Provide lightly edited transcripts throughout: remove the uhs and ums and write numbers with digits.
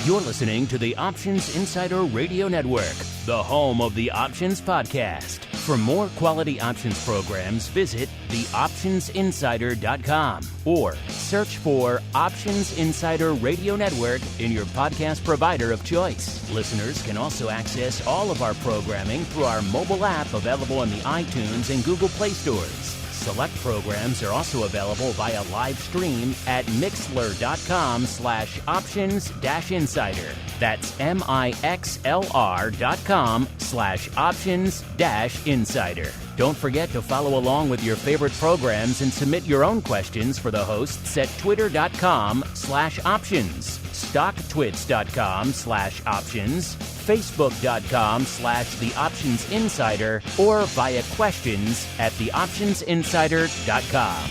You're listening to the Options Insider Radio Network, the home of the Options Podcast. For more quality options programs, visit theoptionsinsider.com or search for Options Insider Radio Network in your podcast provider of choice. Listeners can also access all of our programming through our mobile app available in the iTunes and Google Play stores. Select programs are also available via live stream at mixlr.com/options-insider. That's mixlr.com/options-insider. Don't forget to follow along with your favorite programs and submit your own questions for the hosts at twitter.com/options, stocktwits.com/options, facebook.com/theoptionsinsider, or via questions at theoptionsinsider.com.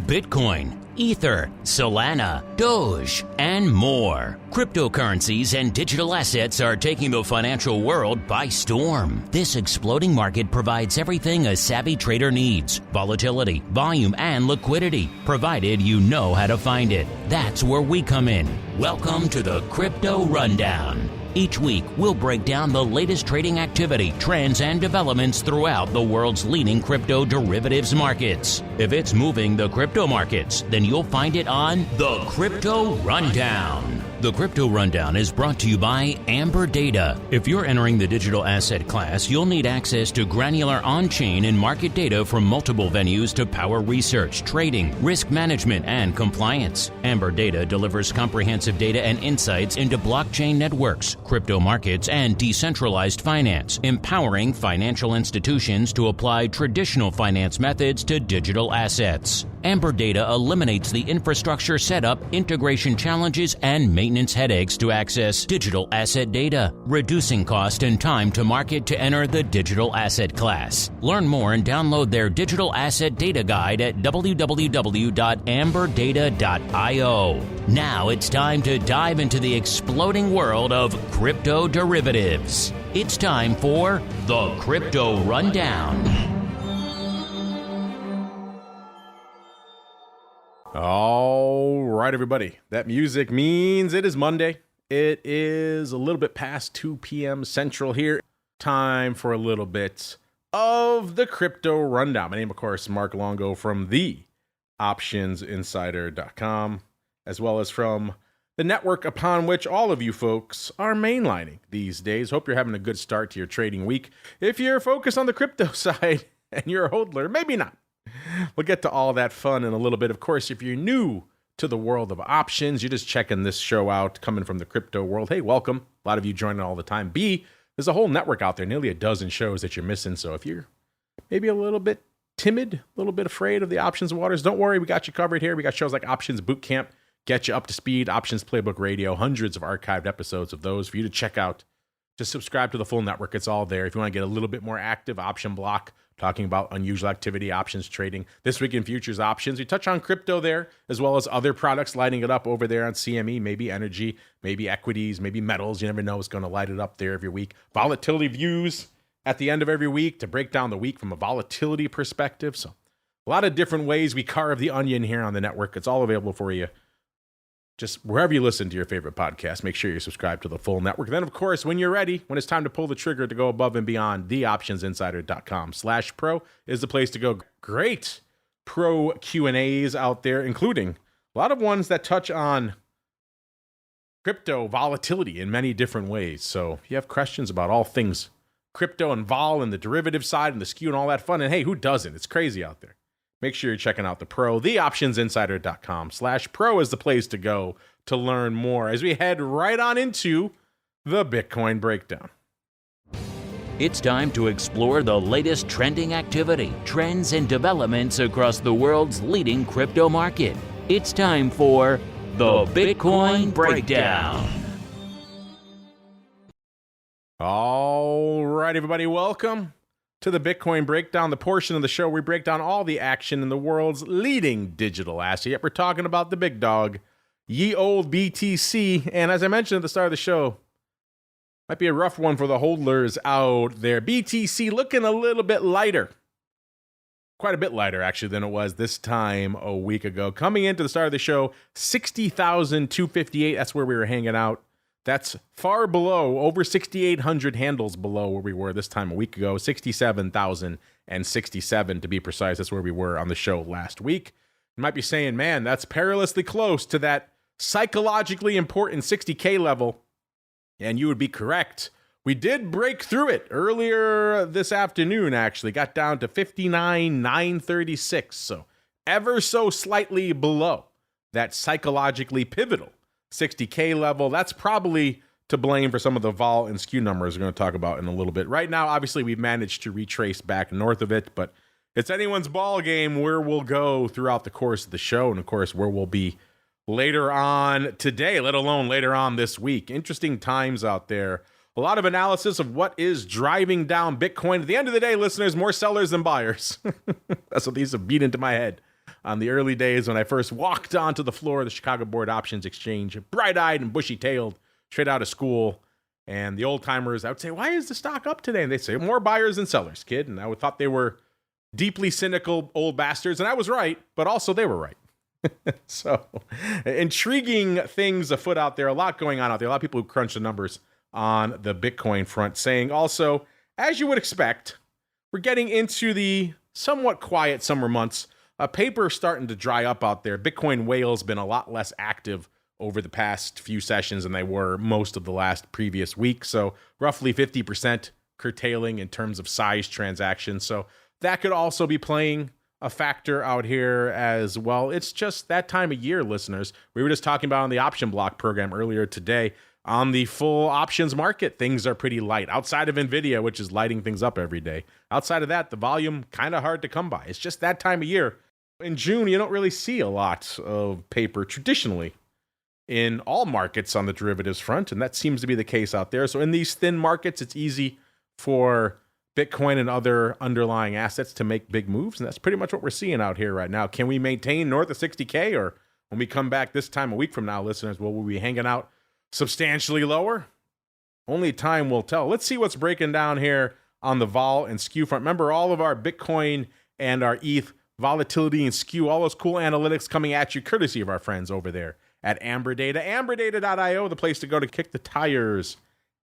Bitcoin, Ether, Solana, Doge, and more. Cryptocurrencies and digital assets are taking the financial world by storm. This exploding market provides everything a savvy trader needs: volatility, volume, and liquidity, provided you know how to find it. That's where we come in. Welcome to the Crypto Rundown. Each week, we'll break down the latest trading activity, trends, and developments throughout the world's leading crypto derivatives markets. If it's moving the crypto markets, then you'll find it on the Crypto Rundown. The Crypto Rundown is brought to you by Amber Data. If you're entering the digital asset class, you'll need access to granular on-chain and market data from multiple venues to power research, trading, risk management, and compliance. Amber Data delivers comprehensive data and insights into blockchain networks, crypto markets, and decentralized finance, empowering financial institutions to apply traditional finance methods to digital assets. Amber Data eliminates the infrastructure setup, integration challenges, and maintenance headaches to access digital asset data, reducing cost and time to market to enter the digital asset class. Learn more and download their digital asset data guide at www.amberdata.io. Now it's time to dive into the exploding world of crypto derivatives. It's time for the Crypto Rundown. All right, everybody. That music means it is Monday. It is a little bit past 2 p.m. Central here. Time for a little bit of the Crypto Rundown. My name, of course, Mark Longo from theoptionsinsider.com, as well as from the network upon which all of you folks are mainlining these days. Hope you're having a good start to your trading week. If you're focused on the crypto side and you're a hodler, maybe not. We'll get to all that fun in a little bit. Of course, if you're new to the world of options, you're just checking this show out, coming from the crypto world, hey, welcome. A lot of you joining all the time. B, there's a whole network out there, nearly a dozen shows that you're missing. So if you're maybe a little bit timid, a little bit afraid of the options waters, don't worry. We got you covered here. We got shows like Options Bootcamp, get you up to speed, Options Playbook Radio, hundreds of archived episodes of those for you to check out. Just subscribe to the full network. It's all there. If you want to get a little bit more active, Option Block, talking about unusual activity, options trading. This Week in Futures Options. We touch on crypto there, as well as other products lighting it up over there on CME, maybe energy, maybe equities, maybe metals. You never know what's going to light it up there every week. Volatility views at the end of every week to break down the week from a volatility perspective. So a lot of different ways we carve the onion here on the network. It's all available for you. Just wherever you listen to your favorite podcast, make sure you're subscribed to the full network. Then, of course, when you're ready, when it's time to pull the trigger to go above and beyond, theoptionsinsider.com/pro is the place to go. Great pro Q&As out there, including a lot of ones that touch on crypto volatility in many different ways. So if you have questions about all things crypto and vol and the derivative side and the skew and all that fun, and hey, who doesn't? It's crazy out there. Make sure you're checking out the pro. Theoptionsinsider.com/pro is the place to go to learn more as we head right on into the Bitcoin breakdown. It's time to explore the latest trending activity, trends, and developments across the world's leading crypto market. It's time for the Bitcoin breakdown. All right, everybody, welcome to the Bitcoin breakdown, the portion of the show where we break down all the action in the world's leading digital asset. Yep, we're talking about the big dog, ye old BTC. And as I mentioned at the start of the show, Might be a rough one for the hodlers out there. BTC looking a little bit lighter. Quite a bit lighter, actually, than it was this time a week ago. Coming into the start of the show, 60,258. That's where we were hanging out. That's far below, over 6,800 handles below where we were this time a week ago. 67,067 to be precise. That's where we were on the show last week. You might be saying, man, that's perilously close to that psychologically important 60K level. And you would be correct. We did break through it earlier this afternoon, actually. Got down to 59,936. So ever so slightly below that psychologically pivotal 60K level. That's probably to blame for some of the vol and skew numbers we're going to talk about in a little bit. Right now, obviously, we've managed to retrace back north of it, but it's anyone's ball game where we'll go throughout the course of the show, and of course, where we'll be later on today, let alone later on this week. Interesting times out there. A lot of analysis of what is driving down Bitcoin. At the end of the day, listeners, more sellers than buyers. That's what these have beat into my head on the early days when I first walked onto the floor of the Chicago Board Options Exchange, bright-eyed and bushy-tailed, straight out of school. And the old-timers, I would say, why is the stock up today? And they'd say, more buyers than sellers, kid. And I would thought they were deeply cynical old bastards. And I was right, but also they were right. So, intriguing things afoot out there. A lot going on out there. A lot of people who crunch the numbers on the Bitcoin front, saying also, as you would expect, we're getting into the somewhat quiet summer months. Paper starting to dry up out there. Bitcoin whale's been a lot less active over the past few sessions than they were most of the last previous week. So roughly 50% curtailing in terms of size transactions. So that could also be playing a factor out here as well. It's just that time of year, listeners. We were just talking about on the option block program earlier today. On the full options market, things are pretty light. Outside of NVIDIA, which is lighting things up every day. Outside of that, the volume kind of hard to come by. It's just that time of year. In June, you don't really see a lot of paper traditionally in all markets on the derivatives front, and that seems to be the case out there. So in these thin markets, it's easy for Bitcoin and other underlying assets to make big moves, and that's pretty much what we're seeing out here right now. Can we maintain north of 60K, or when we come back this time a week from now, listeners, will we be hanging out substantially lower? Only time will tell. Let's see what's breaking down here on the vol and skew front. Remember, all of our Bitcoin and our ETH volatility and skew, all those cool analytics coming at you courtesy of our friends over there at Amber Data. AmberData.io, the place to go to kick the tires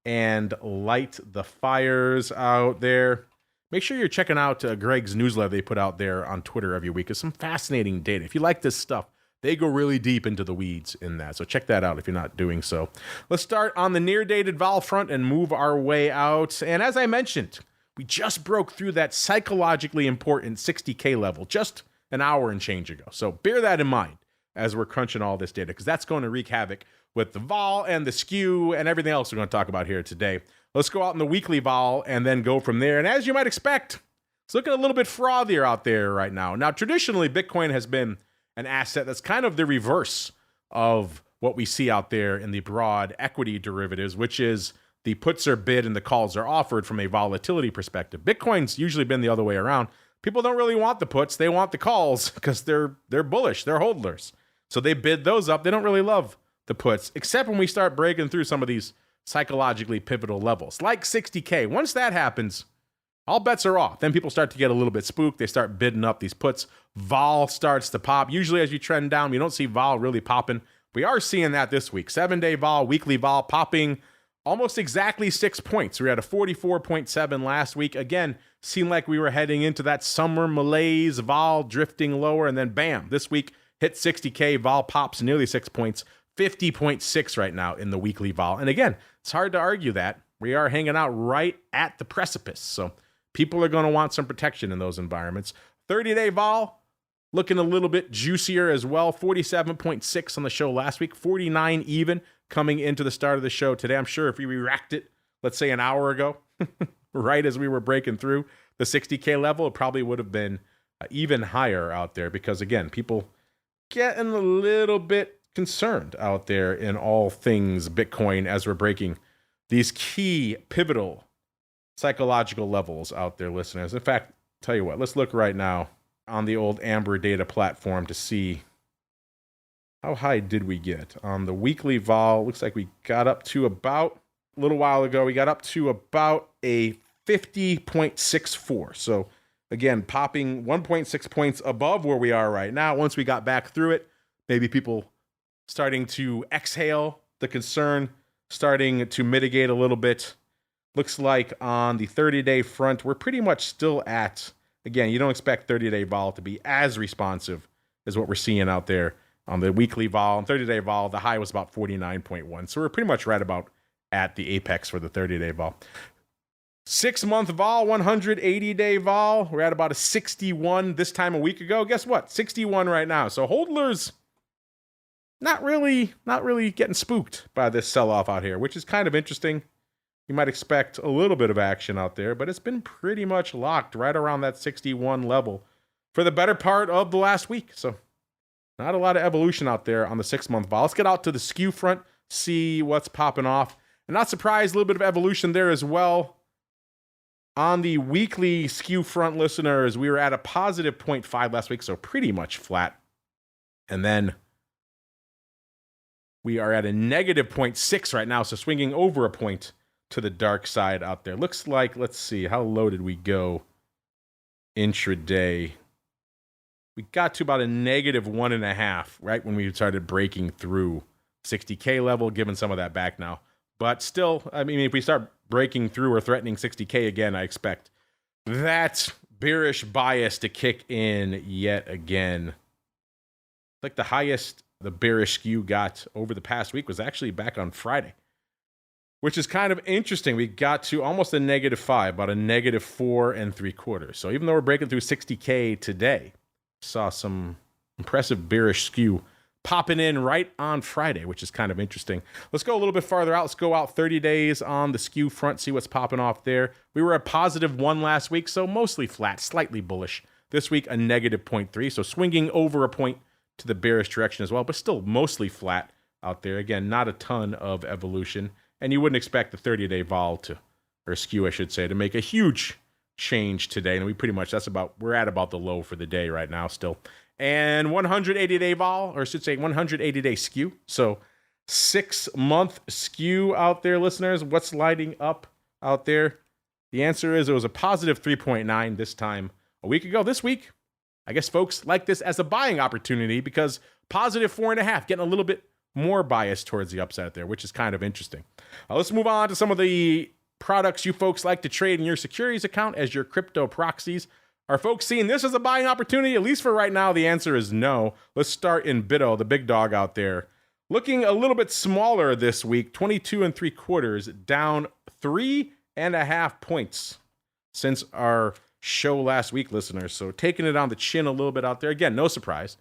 and light the fires out there. Make sure you're checking out Greg's newsletter they put out there on Twitter every week. It's some fascinating data. If you like this stuff, they go really deep into the weeds in that. So check that out if you're not doing so. Let's start on the near-dated vol front and move our way out. And as I mentioned, we just broke through that psychologically important 60K level just an hour and change ago. So bear that in mind as we're crunching all this data, because that's going to wreak havoc with the vol and the skew and everything else we're going to talk about here today. Let's go out in the weekly vol and then go from there. And as you might expect, it's looking a little bit frothier out there right now. Now, traditionally, Bitcoin has been an asset that's kind of the reverse of what we see out there in the broad equity derivatives, which is the puts are bid and the calls are offered from a volatility perspective. Bitcoin's usually been the other way around. People don't really want the puts, they want the calls because they're bullish, they're hodlers. So they bid those up. They don't really love the puts, except when we start breaking through some of these psychologically pivotal levels, like 60K. Once that happens, all bets are off. Then people start to get a little bit spooked. They start bidding up these puts. Vol starts to pop. Usually as you trend down, you don't see vol really popping. We are seeing that this week. 7-day vol, weekly vol popping almost exactly 6 points. We had a 44.7 last week. Again, seemed like we were heading into that summer malaise, vol drifting lower, and then bam, this week hit 60K, vol pops nearly 6 points, 50.6 right now in the weekly vol. And again, it's hard to argue that. We are hanging out right at the precipice. So people are going to want some protection in those environments. 30-day vol, looking a little bit juicier as well. 47.6 on the show last week, 49 even coming into the start of the show today. I'm sure if we racked it, let's say an hour ago, right as we were breaking through the 60K level, it probably would have been even higher out there because, again, people getting a little bit concerned out there in all things Bitcoin as we're breaking these key pivotal psychological levels out there, listeners. In fact, tell you what, let's look right now on the old Amber Data platform to see how high did we get on the weekly vol. Looks like we got up to about a little while ago, we got up to about a 50.64. So again, popping 1.6 points above where we are right now. Once we got back through it, maybe people starting to exhale the concern, starting to mitigate a little bit. Looks like on the 30-day front, we're pretty much still at, again, you don't expect 30-day vol to be as responsive as what we're seeing out there on the weekly vol. On 30-day vol, the high was about 49.1. So we're pretty much right about at the apex for the 30-day vol. 6-month vol, 180-day vol, we're at about a 61 this time a week ago. Guess what? 61 right now. So hodlers not really getting spooked by this sell-off out here, which is kind of interesting. You might expect a little bit of action out there, but it's been pretty much locked right around that 61 level for the better part of the last week. So not a lot of evolution out there on the 6-month vol. Let's get out to the skew front, see what's popping off. And not surprised, a little bit of evolution there as well. On the weekly skew front, listeners, we were at a positive 0.5 last week, so pretty much flat. And then we are at a negative 0.6 right now, so swinging over a point to the dark side out there. Looks like, let's see, how low did we go intraday? We got to about a negative 1.5 right when we started breaking through 60K level, giving some of that back now. But still, I mean, if we start breaking through or threatening 60K again, I expect that bearish bias to kick in yet again. Like the highest the bearish skew got over the past week was actually back on Friday, which is kind of interesting. We got to almost a -5, about a -4 3/4. So even though we're breaking through 60K today, saw some impressive bearish skew popping in right on Friday, which is kind of interesting. Let's go a little bit farther out. Let's go out 30 days on the skew front, see what's popping off there. We were a +1 last week, so mostly flat, slightly bullish. This week, a -0.3, so swinging over a point to the bearish direction as well, but still mostly flat out there. Again, not a ton of evolution, and you wouldn't expect the 30-day vol to, or skew, I should say, to make a huge change today. And we pretty much, we're at about the low for the day right now still. And 180-day vol, or I should say 180-day skew. So 6-month skew out there, listeners. What's lighting up out there? The answer is it was a positive 3.9 this time a week ago. This week, I guess folks like this as a buying opportunity because positive 4.5, getting a little bit more biased towards the upside there, which is kind of interesting. Let's move on to some of the products you folks like to trade in your securities account as your crypto proxies. Are folks seeing this as a buying opportunity? At least for right now, the answer is no. Let's start in BITO, the big dog out there. Looking a little bit smaller this week, 22 3/4, down 3.5 points since our show last week, listeners. So taking it on the chin a little bit out there. Again, no surprise.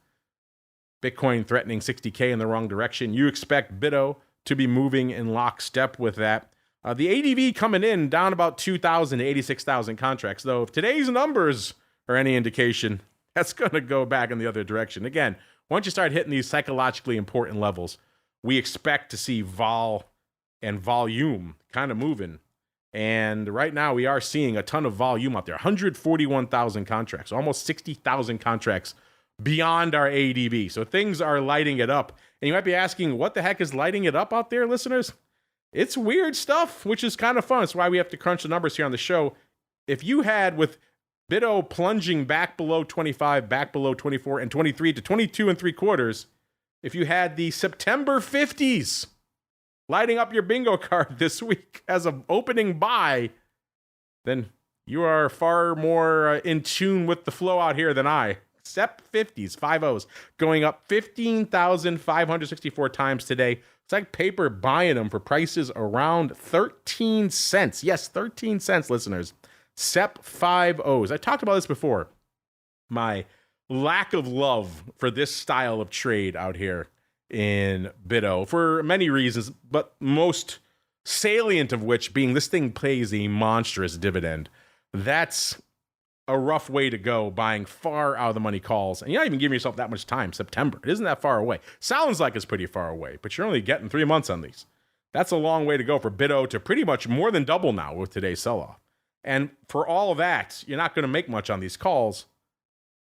Bitcoin threatening 60K in the wrong direction. You expect BITO to be moving in lockstep with that. The ADV coming in down about 2,000 to 86,000 contracts, though if today's numbers are any indication, that's going to go back in the other direction. Again, once you start hitting these psychologically important levels, we expect to see vol and volume kind of moving. And right now we are seeing a ton of volume out there, 141,000 contracts, almost 60,000 contracts beyond our ADV. So things are lighting it up. And you might be asking, what the heck is lighting it up out there, listeners? It's weird stuff, which is kind of fun. It's why we have to crunch the numbers here on the show. If you had, with BITO plunging back below 25, back below 24, and 23 to 22 3/4, if you had the September 50s lighting up your bingo card this week as an opening buy, then you are far more in tune with the flow out here than I. Sep 50s, 5-0s, going up 15,564 times today. It's like paper buying them for prices around 13 cents. Yes, 13 cents, listeners. Sep 5-0s. I talked about this before. My lack of love for this style of trade out here in BITO for many reasons, but most salient of which being this thing pays a monstrous dividend. That's a rough way to go, buying far out of the money calls. And you're not even giving yourself that much time. September, it isn't that far away. Sounds like it's pretty far away, but you're only getting 3 months on these. That's a long way to go for BITO to pretty much more than double now with today's sell-off. And for all of that, you're not going to make much on these calls.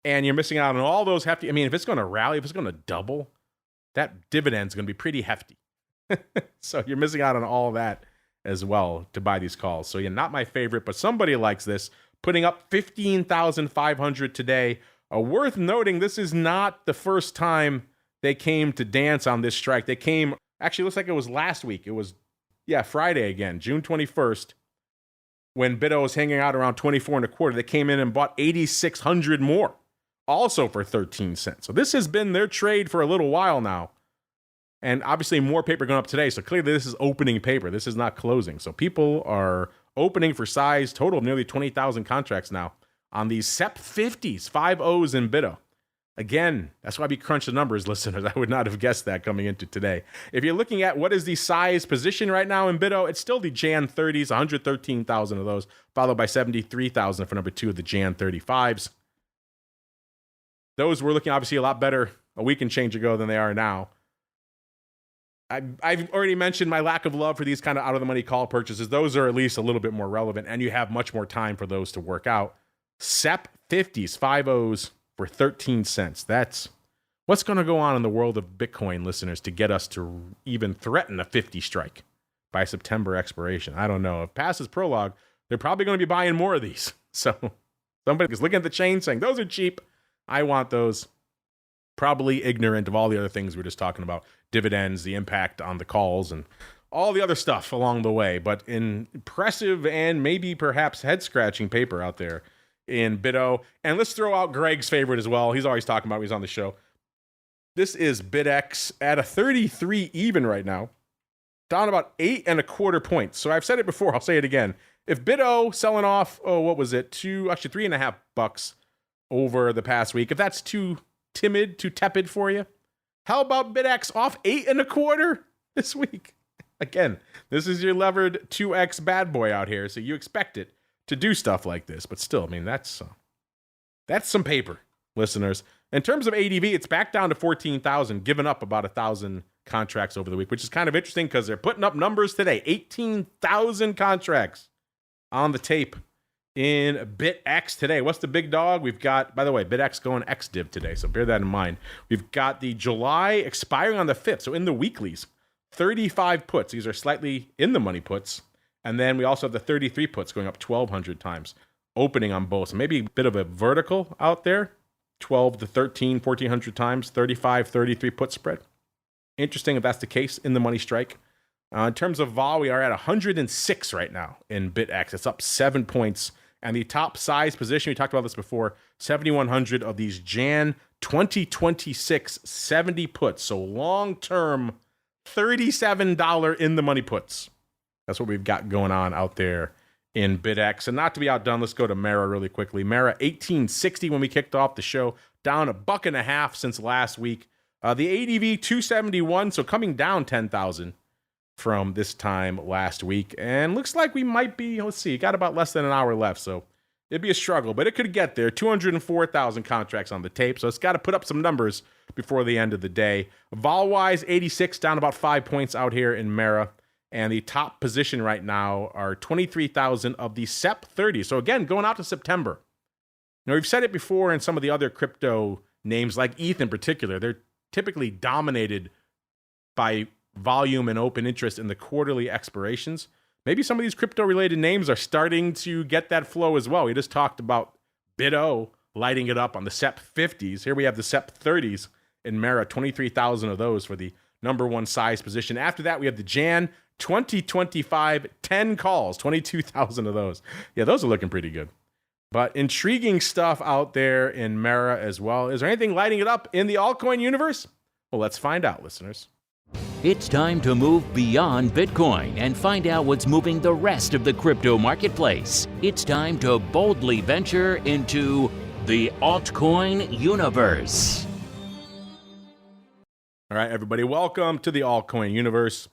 And you're missing out on all those hefty. I mean, if it's going to rally, if it's going to double, that dividend's going to be pretty hefty. So you're missing out on all of that as well to buy these calls. So yeah, not my favorite, but somebody likes this. Putting up 15,500 today. Worth noting, this is not the first time they came to dance on this strike. They came, actually looks like it was last week. It was, Friday again, June 21st, when BITO was hanging out around 24 and a quarter. They came in and bought 8,600 more, also for 13 cents. So this has been their trade for a little while now. And obviously more paper going up today. So clearly this is opening paper. This is not closing. So people are opening for size, total of nearly 20,000 contracts now on these SEP 50s, 5-0s in BITO. Again, that's why we crunch the numbers, listeners. I would not have guessed that coming into today. If you're looking at what is the size position right now in BITO, it's still the Jan 30s, 113,000 of those, followed by 73,000 for number 2 of the Jan 35s. Those were looking obviously a lot better a week and change ago than they are now. I've already mentioned my lack of love for these kind of out-of-the-money call purchases. Those are at least a little bit more relevant, and you have much more time for those to work out. SEP 50s, 5-0s for 13 cents. That's what's going to go on in the world of Bitcoin, listeners, to get us to even threaten a 50 strike by September expiration. I don't know. If passes prologue, they're probably going to be buying more of these. So somebody is looking at the chain saying, those are cheap. I want those. Probably ignorant of all the other things we're just talking about. Dividends, the impact on the calls, and all the other stuff along the way. But impressive and maybe perhaps head-scratching paper out there in BITO. And let's throw out Greg's favorite as well. He's always talking about when he's on the show. This is BitX at a 33 even right now, down about 8.25 points. So I've said it before, I'll say it again. If BITO selling off, $3.50 over the past week, if that's too timid, too tepid for you, how about BitX off 8.25 this week? Again, this is your levered 2x bad boy out here, so you expect it to do stuff like this. But still, I mean, that's some paper, listeners. In terms of ADV, it's back down to 14,000, giving up about 1,000 contracts over the week, which is kind of interesting because they're putting up numbers today. 18,000 contracts on the tape in BitX today. What's the big dog? We've got, by the way, BitX going XDiv today, so bear that in mind. We've got the July expiring on the 5th, so in the weeklies, 35 puts. These are slightly in the money puts. And then we also have the 33 puts going up 1,200 times, opening on both. So maybe a bit of a vertical out there, 12 to 13, 1,400 times, 35, 33 put spread. Interesting if that's the case in the money strike. In terms of vol, we are at 106 right now in BitX. It's up 7 points. And the top size position, we talked about this before, 7,100 of these Jan 2026 70 puts. So long-term, $37 in the money puts. That's what we've got going on out there in BitX. And not to be outdone, let's go to Mara really quickly. Mara, 1860 when we kicked off the show, down $1.50 since last week. The ADV, 271, so coming down 10,000 from this time last week. And looks like we might be, let's see, got about less than an hour left, so it'd be a struggle, but it could get there. 204,000 contracts on the tape, so it's got to put up some numbers before the end of the day. Vol-wise, 86, down about 5 points out here in Mara. And the top position right now are 23,000 of the SEP 30. So again, going out to September. Now, we've said it before in some of the other crypto names, like ETH in particular. They're typically dominated by volume and open interest in the quarterly expirations. Maybe some of these crypto-related names are starting to get that flow as well. We just talked about BitO lighting it up on the SEP 50s. Here we have the SEP 30s in Mara, 23,000 of those for the number one size position. After that, we have the Jan 2025 10 calls, 22,000 of those. Yeah, those are looking pretty good. But intriguing stuff out there in Mara as well. Is there anything lighting it up in the altcoin universe? Well, let's find out, listeners. It's time to move beyond Bitcoin and find out what's moving the rest of the crypto marketplace. It's time to boldly venture into the altcoin universe. All right, everybody, welcome to the altcoin universe.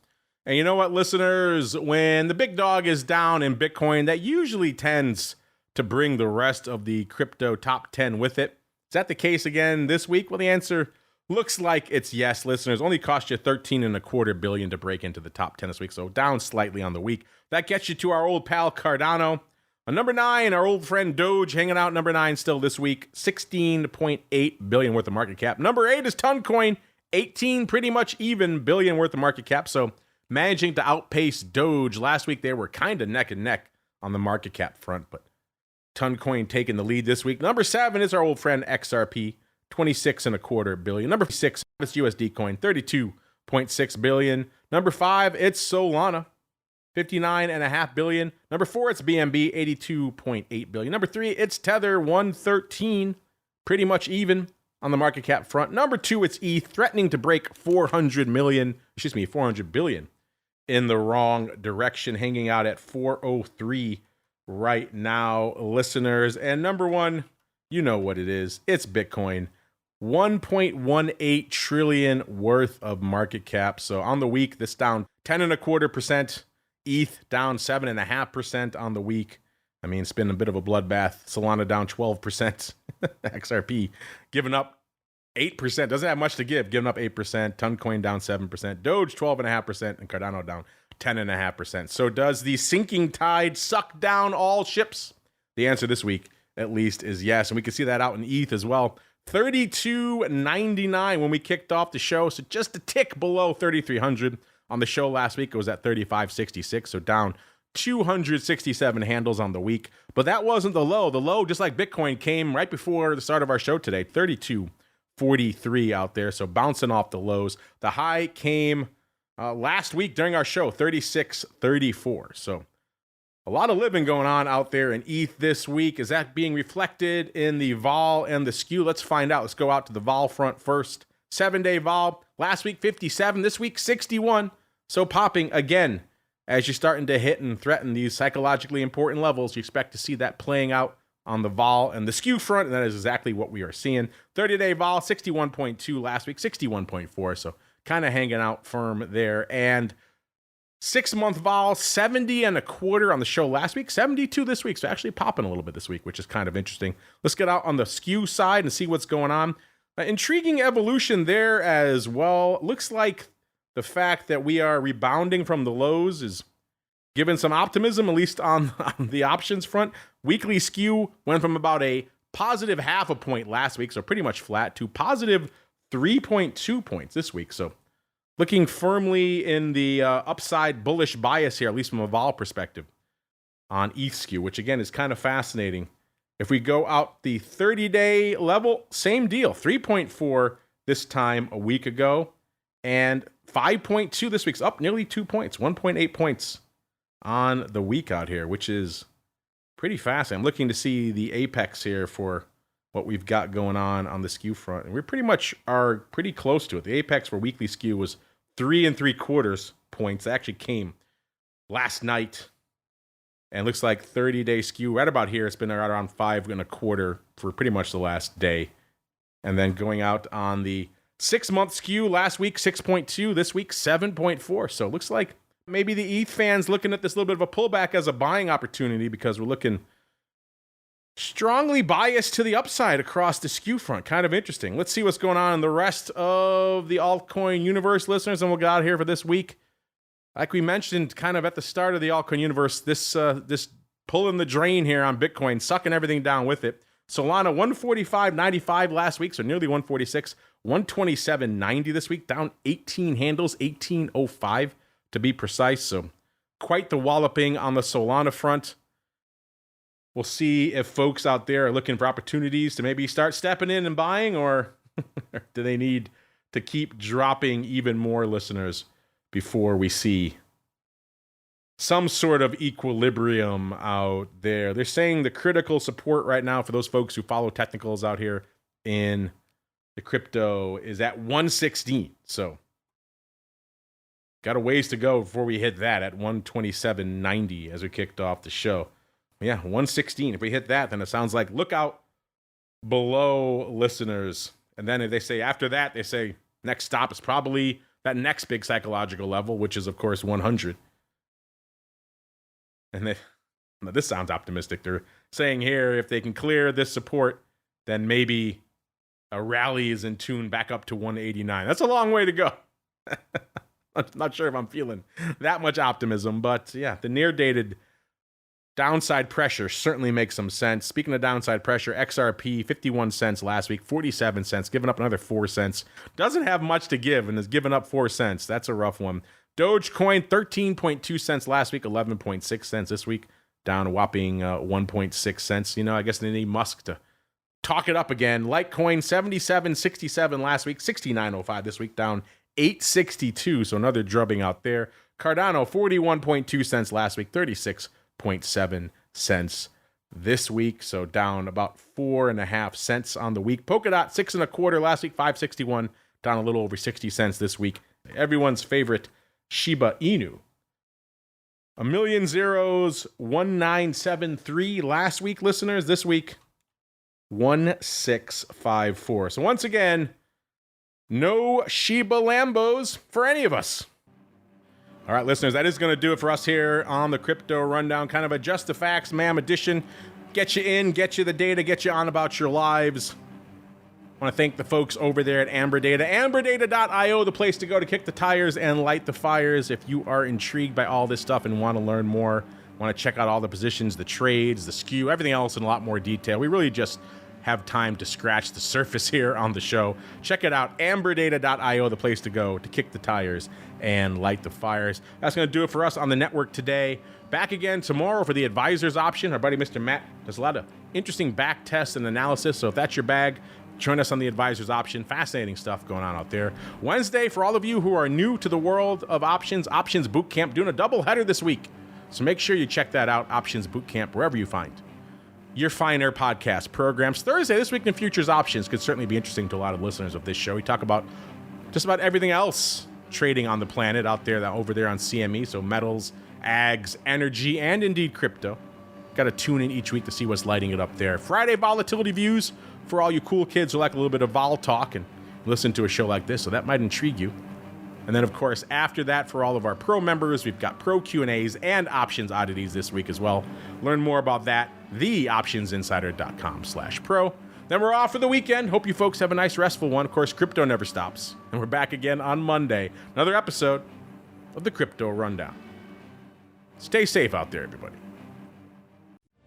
And you know what, listeners? When the big dog is down in Bitcoin, that usually tends to bring the rest of the crypto top 10 with it. Is that the case again this week? Well, the answer looks like it's yes, listeners. Only cost you $13.25 billion to break into the top 10 this week, so down slightly on the week. That gets you to our old pal Cardano. On number 9, our old friend Doge hanging out number 9 still this week, $16.8 billion worth of market cap. Number 8 is Toncoin, 18 pretty much even billion worth of market cap. So managing to outpace Doge. Last week, they were kind of neck and neck on the market cap front, but Toncoin taking the lead this week. Number 7 is our old friend XRP, 26.25 billion. Number 6 is USD Coin, 32.6 billion. Number 5, it's Solana, 59.5 billion. Number 4, it's BNB, 82.8 billion. Number 3, it's Tether, 113, pretty much even on the market cap front. Number 2, it's ETH, threatening to break 400 billion in the wrong direction, hanging out at 403 right now, listeners. And number 1, you know what it is. It's Bitcoin, 1.18 trillion worth of market cap. So on the week, this down 10.25%. ETH down 7.5% on the week. I mean, it's been a bit of a bloodbath. Solana down 12%. XRP giving up 8%. Doesn't have much to give. Giving up 8%. Toncoin down 7%. Doge 12.5%. And Cardano down 10.5%. So does the sinking tide suck down all ships? The answer this week, at least, is yes. And we can see that out in ETH as well. 32.99 when we kicked off the show. So just a tick below 3,300. On the show last week, it was at 35.66, so down 267 handles on the week. But that wasn't the low. The low, just like Bitcoin, came right before the start of our show today, 32.43 out there, so bouncing off the lows. The high came last week during our show, 36.34. So a lot of living going on out there in ETH this week. Is that being reflected in the vol and the skew? Let's find out. Let's go out to the vol front first. 7-day vol. Last week, 57. This week, 61. So popping again as you're starting to hit and threaten these psychologically important levels. You expect to see that playing out on the vol and the skew front, and that is exactly what we are seeing. 30-day vol, 61.2 last week, 61.4. So kind of hanging out firm there. And 6-month vol, 70.25 on the show last week, 72 this week. So actually popping a little bit this week, which is kind of interesting. Let's get out on the skew side and see what's going on. Intriguing evolution there as well. Looks like the fact that we are rebounding from the lows is giving some optimism, at least on the options front. Weekly skew went from about a positive 0.5 point last week, so pretty much flat, to positive 3.2 points this week. So looking firmly in the upside bullish bias here, at least from a vol perspective, on ETH skew, which again is kind of fascinating. If we go out the 30-day level, same deal, 3.4 this time a week ago, and 5.2 this week's up nearly 2 points, 1.8 points on the week out here, which is pretty fast. I'm looking to see the apex here for what we've got going on the skew front. And we pretty much are pretty close to it. The apex for weekly skew was 3.75 points. That actually came last night. And looks like 30-day skew right about here. It's been right around 5.25 for pretty much the last day. And then going out on the 6-month skew last week, 6.2. This week, 7.4. So it looks like maybe the ETH fans looking at this little bit of a pullback as a buying opportunity, because we're looking strongly biased to the upside across the skew front. Kind of interesting. Let's see what's going on in the rest of the altcoin universe, listeners, and we'll get out here for this week. Like we mentioned kind of at the start of the altcoin universe, this pulling the drain here on Bitcoin, sucking everything down with it. Solana 145.95 last week, so nearly 146. 127.90 this week, down 18 handles, 18.05 to be precise. So quite the walloping on the Solana front. We'll see if folks out there are looking for opportunities to maybe start stepping in and buying, or do they need to keep dropping even more, listeners, before we see some sort of equilibrium out there. They're saying the critical support right now for those folks who follow technicals out here in the crypto is at 116. So got a ways to go before we hit that at 127.90 as we kicked off the show. Yeah, 116. If we hit that, then it sounds like look out below, listeners. And then if they say after that, they say next stop is probably that next big psychological level, which is, of course, 100. And this sounds optimistic. They're saying here, if they can clear this support, then maybe a rally is in tune back up to 189. That's a long way to go. I'm not sure if I'm feeling that much optimism, but yeah, the near-dated downside pressure certainly makes some sense. Speaking of downside pressure, XRP, 51 cents last week, 47 cents, giving up another 4 cents. Doesn't have much to give and has given up 4 cents. That's a rough one. Dogecoin, 13.2 cents last week, 11.6 cents this week, down a whopping 1.6 cents. I guess they need Musk to talk it up again. Litecoin, 77.67 last week, 69.05 this week, down 8.62, so another drubbing out there. Cardano, 41.2 cents last week, 36.7 cents this week, so down about 4.5 cents on the week. Polkadot, 6.25 last week, 5.61, down a little over 60 cents this week. Everyone's favorite Shiba Inu, a million zeros, 1973 last week, listeners. This week, 1654. So once again, no Shiba Lambos for any of us. All right, listeners, that is going to do it for us here on the Crypto Rundown. Kind of a Just the Facts, ma'am edition. Get you in, get you the data, get you on about your lives. I want to thank the folks over there at Amber Data. AmberData.io, the place to go to kick the tires and light the fires. If you are intrigued by all this stuff and want to learn more, want to check out all the positions, the trades, the skew, everything else in a lot more detail. We really just have time to scratch the surface here on the show. Check it out, AmberData.io, the place to go to kick the tires and light the fires. That's going to do it for us on the network today. Back again tomorrow for the advisor's option. Our buddy Mr. Matt does a lot of interesting back tests and analysis, so if that's your bag, join us on the advisor's option. Fascinating stuff going on out there. Wednesday, for all of you who are new to the world of options Bootcamp, doing a doubleheader this week. So make sure you check that out, Options Bootcamp, wherever you find your finer podcast programs. Thursday, This Week in Futures Options could certainly be interesting to a lot of listeners of this show. We talk about just about everything else trading on the planet out there, over there on CME. So metals, ags, energy, and indeed crypto. Got to tune in each week to see what's lighting it up there. Friday, Volatility Views for all you cool kids who like a little bit of vol talk and listen to a show like this. So that might intrigue you. And then, of course, after that, for all of our pro members, we've got pro Q&As and options oddities this week as well. Learn more about that, theoptionsinsider.com/pro. Then we're off for the weekend. Hope you folks have a nice, restful one. Of course, crypto never stops. And we're back again on Monday. Another episode of the Crypto Rundown. Stay safe out there, everybody.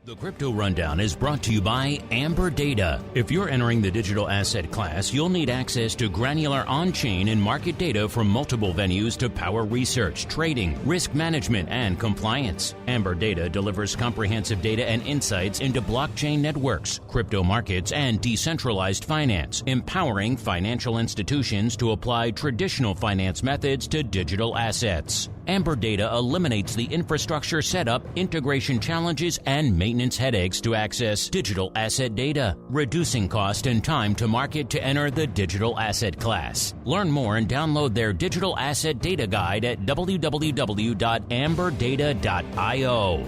The Crypto Rundown is brought to you by Amber Data. If you're entering the digital asset class, you'll need access to granular on-chain and market data from multiple venues to power research, trading, risk management, and compliance. Amber Data delivers comprehensive data and insights into blockchain networks, crypto markets, and decentralized finance, empowering financial institutions to apply traditional finance methods to digital assets. Amber Data eliminates the infrastructure setup, integration challenges, and maintenance headaches to access digital asset data, reducing cost and time to market to enter the digital asset class. Learn more and download their digital asset data guide at www.amberdata.io.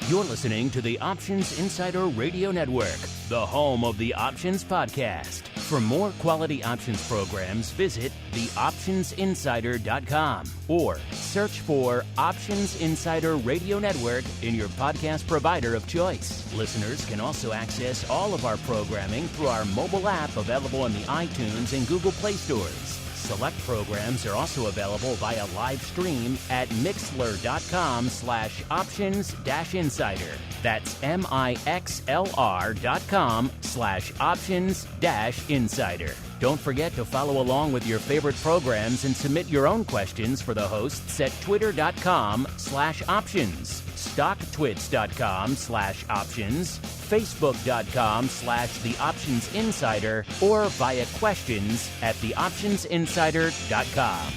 You're listening to the Options Insider Radio Network, the home of the Options Podcast. For more quality options programs, visit theoptionsinsider.com or search for Options Insider Radio Network in your podcast provider of choice. Listeners can also access all of our programming through our mobile app available in the iTunes and Google Play stores. Select programs are also available via live stream at mixlr.com/options-insider. That's mixlr.com/options-insider. Don't forget to follow along with your favorite programs and submit your own questions for the hosts at twitter.com/options, stocktwits.com/options, facebook.com/theoptionsinsider, or via questions at theoptionsinsider.com.